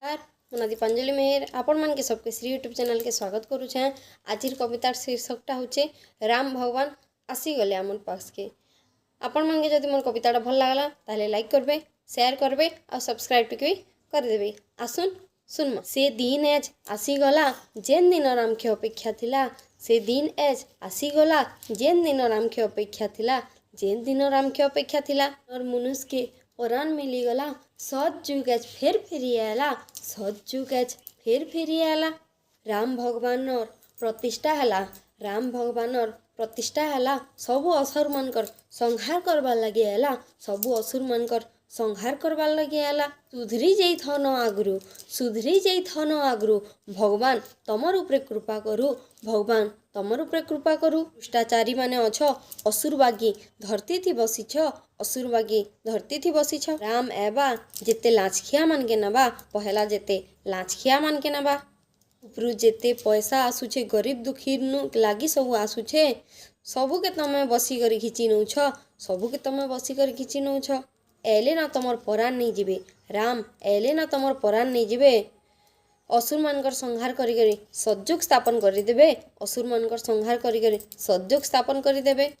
यार मुना दीपांजलि मेहर आपण मन के सबके श्री यूट्यूब चैनल के स्वागत करुछे। आजिर कवितार शीर्षकटा होचे राम भगवान आसीगले आमर पास के। आपण मन के जदि मोर कविताटा भल लागला ताहले लाइक करबे, शेयर करबे और सब्सक्राइब टिके कर देबे। आसुन सुनमा। से दिन एज आसीगला जेन दिन राम के अपेक्षा थिला, से दिन एज आसीगला जेन दिन राम के अपेक्षा थिला, जेन दिन राम के अपेक्षा थिला। और मनुष्य के परान मिलीगला सत जुग एज फेर फेरी आला, सत जुग एज फेर फेरी आला। राम भगवानर प्रतिष्ठा हला, राम भगवानर प्रतिष्ठा हला। सबु असुर मानकर संहार करबार लगे आला, सबु असुर मानकर संहार करबार लगे आला। सुधरी जाइथन आगरू, सुधरी जाइथन आगरू, भगवान तमर उपरे कृपा करू, भगवान तमर उपरे कृपा करू। दुष्टाचारी माने अछ असुरबागी धरती थी बसीछ, असुरबागी धरती थी बसीछ। राम एबा जेते लाचखिया मान के नबा, पहला जेते लाचखिया मान के नबा। उपरू जेते पैसा आसुछे गरीब दुखी लागी सबू आसुछे, सबू के तमे बसी कर खिची नौछ, सबू के तमे बसी कर खिची नौछ। एले ना तमर परान नहीं जिबे, राम एले ना तमर परान नहीं जिबे। असुर मानकर संहार करी करी सतयुग स्थापन करी देबे, असुर मानकर संहार करी करी सतयुग स्थापन करी देबे।